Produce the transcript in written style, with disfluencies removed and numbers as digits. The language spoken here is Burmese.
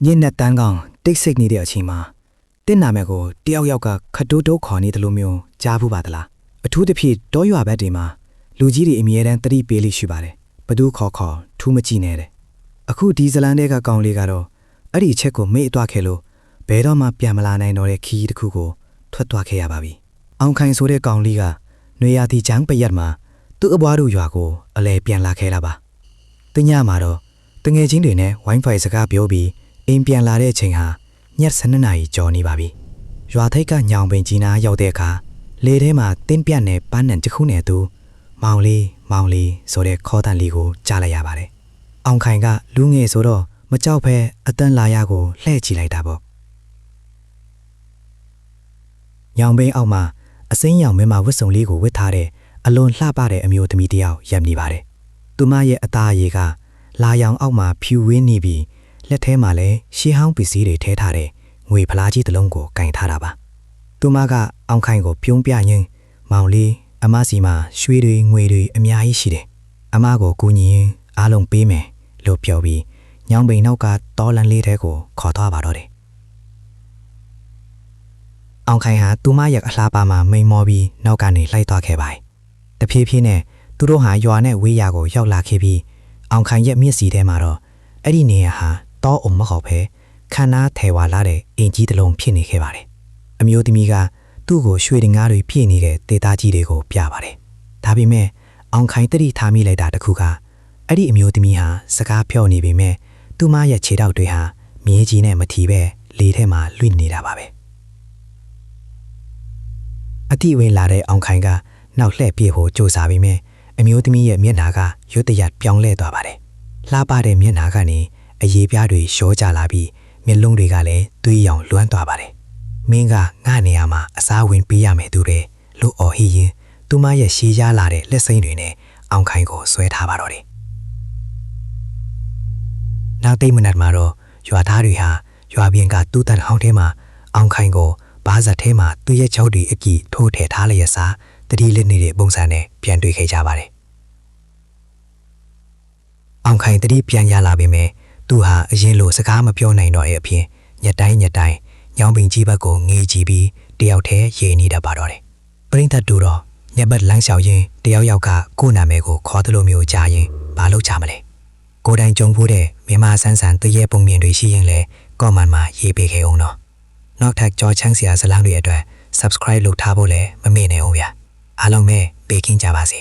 ညင်နဲ့တန်းကောင်တိတ်ဆိတ်နေတဲ့အချိန်မှာတင့်နာမယ်ကိုတယောက်ယောက်ကခတိုးတိုးခေါ်နေတယ်လို့မျိုးကြားဘူးပါသလားအထူးသဖြင့်တောရွာဘက်တွေမှာလူကြီးတွေအမြဲတမ်းတတိပေးလိရှိပါတယ်ဘသူခေါ်ထူးမကြည့်နဲ့တဲ့အခုဒီဇလန်တွေကကောင်လေးကတော့အဲ့ဒီအချက်ကိုမေ့သွားခဲ့လို့ဘယ်တော့မှပြန်မလာနိုင်တော့တဲ့ခီးတစ်ခုကိုထွက်သွားခဲ့ရပါပြီအောင်ခိုင်ဆိုတဲ့ကောင်လေးကနွေရာသီချမ်းပရက်မှာသူ့အဘွားတို့ရွာကိုအလဲပြန်လာခဲ့တာပါတညမှာတော့တငယ်ချင်းတွေနဲ့ Wi-Fi စကားပြောပြီးအိမ်ပြန်လာတဲ့အချိန်ဟာည7:00 နာရီကျော်နေပါပြီရွာထိပ်ကညောင်ပင်ကြီးနားရောက်တဲ့အခါလေထဲမှာတင်းပြတ်နဲ့ပန်းနံတစ်ခုနဲ့သူမောင်လေးဆိုတဲ့ခေါ်တန်လေးကိုကြားလိုက်ရပါတယ်အောင်ခိုင်ကလူငယ်ဆိုတော့မကြောက်ဖဲအတန်းလာရကိုလှည့်ကြည့်လိုက်တာပေါ့ညောင်ပင်အောက်မှာအစိမ်းရောင်မဲမဝတ်စုံလေးကိုဝတ်ထားတဲ့အလွန်လှပတဲ့အမျိုးသမီးတစ်ယောက်ရပ်နေပါတယ်သူမရဲ့အသားအရည်ကလာရောင်အောက်မှာဖြူဝင်းနေပြီးလက်ထဲမှာလည်းရှေးဟောင်းပစ္စည်းတွေထဲထားတဲ့ငွေဖလားကြီးတစ်လုံးကိုကင်ထားတာပါသူမကအောင်ခိုင်ကိုပြုံးပြရင်းမောင်လေးအမစီမှာရွှေတွေငွေတွေအများကြီးရှိတယ်အမကိုကူညီရင်အားလုံးပေးမယ်လို့ပြောပြီးညောင်ပင်နောက်ကတောလန်လေးထဲကိုခေါ်သွားပါတော့တယ်အောင်ခိုင်ဟာသူမရဲ့အလားပါမှာမိန်မောပြီးနောက်ကနေလိုက်သွားခဲ့ပါတယ်တဖြည်းဖြည်းနဲ့သူတို့ဟာရွာနဲ့ဝေးရာကိုရောက်လာခဲ့ပြီးအောင်ခိုင်ရဲ့မျက်စီထဲမှာတော့အဲ့ဒီနေရာဟာတောအုံမဟုတ်ပဲခန္ဓာထဲဝါလာတဲ့အင်ကြီးတစ်လုံးဖြစ်နေခဲ့ပါတယ်အမျိုးသမီးကသူ့ကိုရွှေငါးတွေပြည့်နေတဲ့ဒေသကြီးတွေကိုပြပါတယ်ဒါပေမဲ့အောင်ခိုင်တတိထားမိလိုက်တာတခုကအဲ့ဒီအမျိုးသမီးဟာစကားပြောနေပေမဲ့သူမရဲ့ခြေထောက်တွေဟာမြေကြီးနဲ့မထီပဲလေထဲမှာလွင့်နေတာပါပဲအတိဝင်လာတဲ့အောင်ခိုင်ကနောက်လှည့်ပြေဖို့ကြိုးစားပေမဲ့အမျိုးသမီးရဲ့မျက်နှာကရွတ်တရက်ပြောင်းလဲသွားပါတယ်လှပတဲ့မျက်နှာကနေအရေးပြားတွေရှောကျလာပြီးမျက်လုံးတွေကလည်းသွေးရောင်လွှမ်းသွားပါတယ်မင်းကငါ့နေရာမှာအစားဝင်ပေးရမယ်သူတွေလို့အော်ဟီရင်သူမရဲ့ရှည်ရလာတဲ့လက်စိမ်းတွေနဲ့အောင်ခိုင်ကိုဆွဲထားပါတော့တယ်နောက်တိတ်မနက်မှာတော့ရွာသားတွေဟာရွာပြင်ကတူးတန်ဟောင်းထဲမှာအောင်ခိုင်ကိုဘားဇက်ထဲမှာသူ့ရဲ့ချောက်တွေအကီထိုးထည့်ထားလျက်စားတတိလက်နေတဲ့ပုံစံနဲ့ပြန်တွေ့ခဲ့ကြပါတယ်အောင်ခိုင်တတိပြန်ရလာပေမဲ့သူဟာအရင်လိုစကားမပြောနိုင်တော့တဲ့အပြင်ညက်တိုင်းညောင်ပင်ကြီးဘက်ကိုငေးကြည့်ပြီးတယောက်တည်းရေနေတတ်ပါတော့တယ်ပရိသတ်တို့တော့ညက်ဘက်လမ်းလျှောက်ရင်းတယောက်ယောက်ကကိုယ့်နာမည်ကိုခေါ်သလိုမျိုးကြားရင်ဘာလုပ်ကြမလဲကိုယ်တိုင်ကြုံဖို့တဲ့မြန်မာဆန်းဆန်တရေပုံမြင်တွေရှိရင်လည်းကော့မန်မှာရေးပေးခဲ့အောင်နော်နောက်ထပ်ကြောချမ်းစရာဇာတ်လမ်းတွေအတွက် subscribe လုပ်ထားဖို့လည်းမမေ့နဲ့ဦးဗျာအားလုံးပဲပေးကင်းကြပါစေ